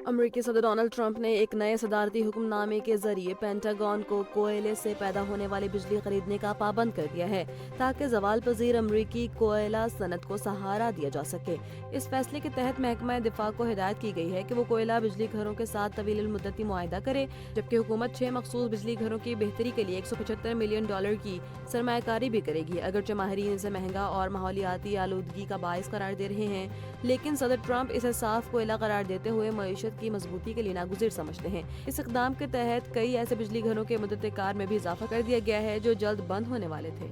अमरीकी सदर Donald Trump ने एक नए सदारती हुक्मनामे के जरिए पेंटागन को कोयले से पैदा होने वाली बिजली खरीदने का पाबंद कर दिया है ताकि जवाल पजीर अमरीकी कोयला सनत को सहारा दिया जा सके। इस फैसले के तहत महकमा दिफा को हिदायत की गई है कि वो कोयला बिजली घरों के साथ तवील मुद्दती मुआहदा करे, जबकि हुकूमत 6 मखसूस बिजली घरों की बेहतरी के लिए $175 मिलियन की सरमायाकारी भी करेगी। अगरचे माहिरीन इसे महंगा और माहौलियाती आलूदगी का बायस करार दे रहे हैं, लेकिन सदर ट्रंप इसे साफ कोयला करार देते हुए मईशत की मजबूती के लिए नागुज़िर समझते हैं। इस इक़दाम के तहत कई ऐसे बिजली घरों के मुद्दत कार में भी इजाफा कर दिया गया है जो जल्द बंद होने वाले थे।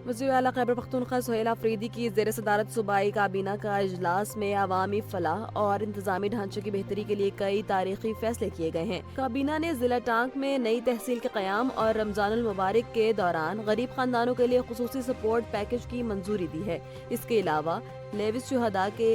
वज़ीर आला खैबर पख्तूनख्वा सुहेल आफरीदी की ज़ेर सदारत सूबाई काबीना का इजलास में अवामी फलाह और इंतजामी ढांचे की बेहतरी के लिए कई तारीखी फैसले किए गए हैं। काबीना ने जिला टांक में नई तहसील के क़याम और रमजानुल मुबारक के दौरान गरीब खानदानों के लिए खुसूसी सपोर्ट पैकेज की मंजूरी दी है। इसके अलावा लेविस शुहदा के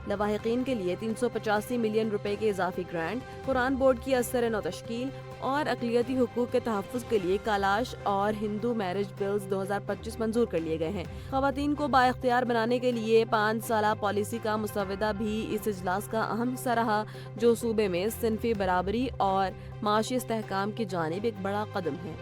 लवाहिकीन के लिए $385 मिलियन के इजाफी ग्रांट, कुरान बोर्ड की असर नौ तश्कील और अक़लियती हुकूक के तहफ़्फ़ुज़ के लिए कालाश और हिंदू मैरिज बिल्स 2025 मंजूर कर लिए गए हैं। ख़वातीन को बाइख्तियार बनाने के लिए 5 साला पॉलिसी का मुसवदा भी इस इजलास का अहम हिस्सा रहा, जो सूबे में सिनफी बराबरी और माशी इस्तेहकाम की जानिब एक बड़ा कदम है।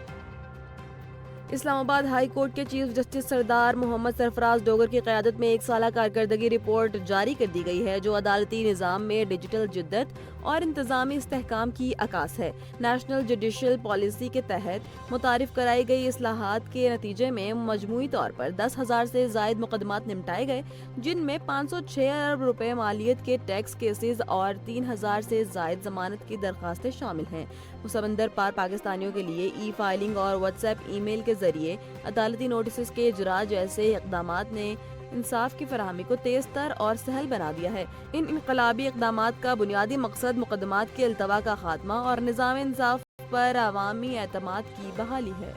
इस्लामाबाद हाई कोर्ट के चीफ जस्टिस सरदार मोहम्मद सरफराज डोगर की क़यादत में 1 साला कारकर्दगी रिपोर्ट जारी कर दी गई है, जो अदालती निज़ाम में डिजिटल जिद्दत और इंतज़ामी इस्तेहकाम की अक्कास है। नेशनल जुडिशल पॉलिसी के तहत मुतारिफ कराई गई इस्लाहात के नतीजे में मजमूई तौर पर 10,000 से ज़ायद मुकदमात निपटाए गए, जिनमें 506 अरब रुपए मालियत के टैक्स केसेस और 3,000 से ज़ायद जमानत की दरख्वास्तें शामिल हैं। समंदर पार पाकिस्तानियों के लिए ई फाइलिंग और व्हाट्सएप ईमेल के जरिए अदालती नोटिस के इजरा जैसे इक़दामात ने इंसाफ की फराहमी को तेज तर और सहल बना दिया है। इन इनकलाबी इक़दामात का बुनियादी मकसद मुकदमात के अल्तवा का खात्मा और निज़ाम इंसाफ पर अवामी एतमाद की बहाली है।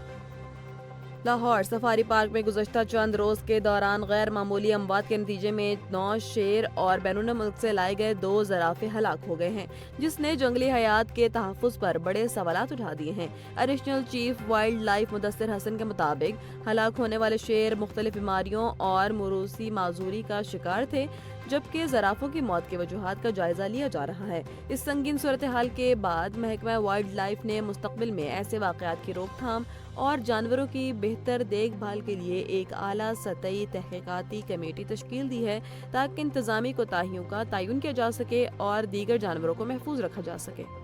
लाहौर सफारी पार्क में गुज़श्ता चंद रोज के दौरान गैर मामूली अमवात के नतीजे में 9 शेर और बैरून मुल्क से लाए गए 2 ज़राफ़े हलाक हो गए हैं, जिसने जंगली हयात के तहफ़्फ़ुज़ पर बड़े सवालात उठा दिए हैं। Additional chief wild life Mudassir Hasan के मुताबिक हलाक होने वाले शेर मुख्तलिफ बीमारियों और मुरूसी माजूरी का शिकार थे, जबकि ज़राफ़ों की मौत के वजूहात का जायजा लिया जा रहा है। इस संगीन सूरत हाल के बाद महकमा वाइल्ड लाइफ ने मुस्तक़बिल में ऐसे वाक़यात की रोकथाम और जानवरों की बेहतर देखभाल के लिए एक आला सतही तहक़ीक़ाती कमेटी तश्कील दी है, ताकि इंतज़ामी कोताहियों का तयन किया जा सके और दीगर जानवरों को महफूज रखा जा सके।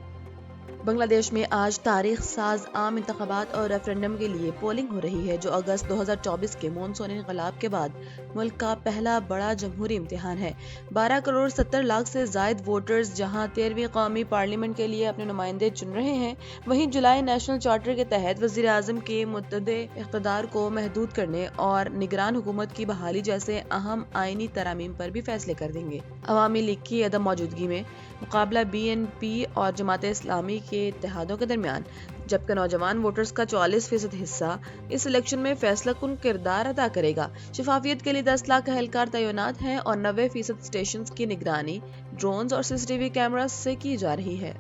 बांग्लादेश में आज तारीख साज आम इंतखाबात और रेफरेंडम के लिए पोलिंग हो रही है, जो अगस्त 2024 के मानसूनी इंक़लाब के बाद मुल्क का पहला बड़ा जमहूरी इम्तिहान है। 12 करोड़ 70 लाख से जायद वोटर्स जहां 13वीं कौमी पार्लियामेंट के लिए अपने नुमाइंदे चुन रहे हैं, वहीं जुलाई नेशनल चार्टर के तहत वज़ीर आज़म के मुतअद्दिद इक़्तिदार को महदूद करने और निगरान हुकूमत की बहाली जैसे अहम आइनी तरामीम पर भी फैसले कर देंगे। अवामी लीग की अदम मौजूदगी में मुकाबला BNP और जमात इस्लामी के इत्तेहादों के दरमियान, जबकि नौजवान वोटर्स का 44% हिस्सा इस इलेक्शन में फैसला कुन किरदार अदा करेगा। शफाफियत के लिए 10 लाख अहलकार तैनात हैं और 90% स्टेशन की निगरानी ड्रोन्स और CCTV कैमरास से की जा रही है।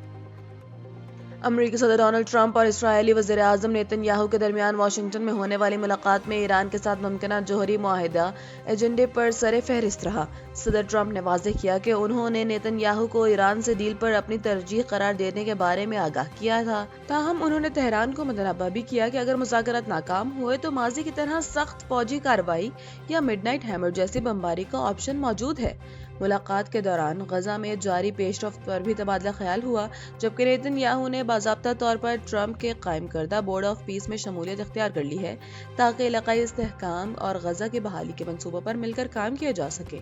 अमरीकी सदर डोनाल्ड ट्रंप और इस्राएली वज़ीर आज़म नेतन्याहू के दरमियान वाशिंगटन में होने वाली मुलाकात में ईरान के साथ मुमकिन जौहरी मुआहिदा एजेंडे पर सरे फहरिस्त रहा। सदर ट्रंप ने वाज़ेह किया कि उन्होंने नेतन्याहू को ईरान से डील पर अपनी तरजीह करार देने के बारे में आगाह किया था। ताहम उन्होंने तेहरान को मुतनब्बा भी किया कि अगर मुज़ाकरात नाकाम हुए तो माजी की तरह सख्त फौजी कार्रवाई या मिडनाइट हैमर जैसी बमबारी का ऑप्शन मौजूद है। मुलाकात के दौरान गजा में जारी पेशरफ्त पर भी तबादला ख्याल हुआ, जबकि नेतन्याहू ने बाज़ाब्ता तौर पर ट्रंप के कायम करदा बोर्ड ऑफ पीस में शमूलियत इख्तियार कर ली है, ताकि इलाकाई इस्तेहकाम और गजा की बहाली के मंसूबों पर मिलकर काम किया जा सके।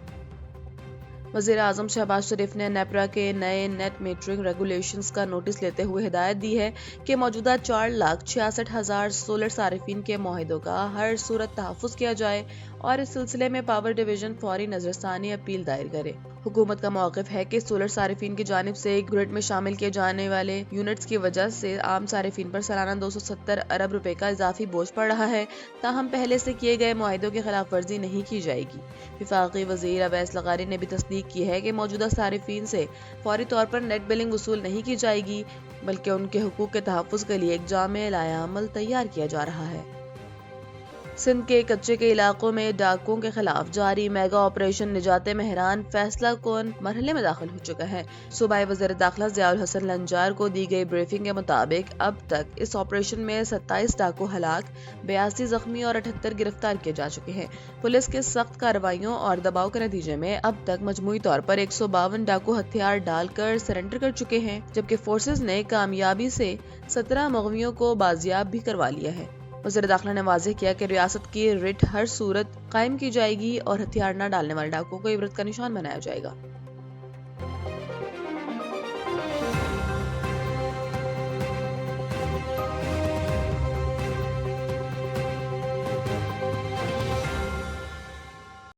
वज़ीर आज़म शहबाज शरीफ ने नेपरा के नए नेट मीटरिंग रेगुलेशंस का नोटिस लेते हुए हिदायत दी है कि मौजूदा 4,66,000 सोलर सारिफिन के मुआहिदों का हर सूरत तहफ़्फ़ुज़ किया जाए और इस सिलसिले में पावर डिवीज़न फौरी नज़रसानी अपील दायर करे। हुकूमत का मौक़िफ़ है कि सोलर सारिफिन की जानिब से ग्रिड में शामिल किए जाने वाले यूनिट्स की वजह से आम सारिफिन पर सालाना 270 अरब रुपए का इजाफी बोझ पड़ रहा है, ताहम पहले से किए गए मुआहिदों की खिलाफ वर्जी नहीं की जाएगी। वफाकी वज़ीर अवैस लगारी ने भी तस्दीक की है कि मौजूदा सारिफिन से फौरी तौर पर नेट बिलिंग वसूल नहीं की जाएगी, बल्कि उनके हुकूक के तहफ़्फ़ुज़ के लिए एक जामे लाया अमल तैयार किया जा रहा है। سندھ کے کچے کے علاقوں میں ڈاکوں کے خلاف جاری میگا آپریشن نجات مہران فیصلہ کن مرحلے میں داخل ہو چکا ہے۔ صوبائی وزیر داخلہ ضیاء الحسن لنجار کو دی گئی بریفنگ کے مطابق اب تک اس آپریشن میں 27 ڈاکو ہلاک، 82 زخمی اور 78 گرفتار کیے جا چکے ہیں۔ پولیس کے سخت کارروائیوں اور دباؤ کے نتیجے میں اب تک مجموعی طور پر 152 ڈاکو ہتھیار ڈال کر سرنڈر کر چکے ہیں، جبکہ فورسز نے کامیابی سے 17 مغویوں کو بازیاب بھی کروا لیا ہے۔ وزیر داخلہ نے واضح کیا کہ ریاست کی رٹ ہر صورت قائم کی جائے گی اور ہتھیار نہ ڈالنے والے ڈاکوؤں کو عبرت کا نشان بنایا جائے گا۔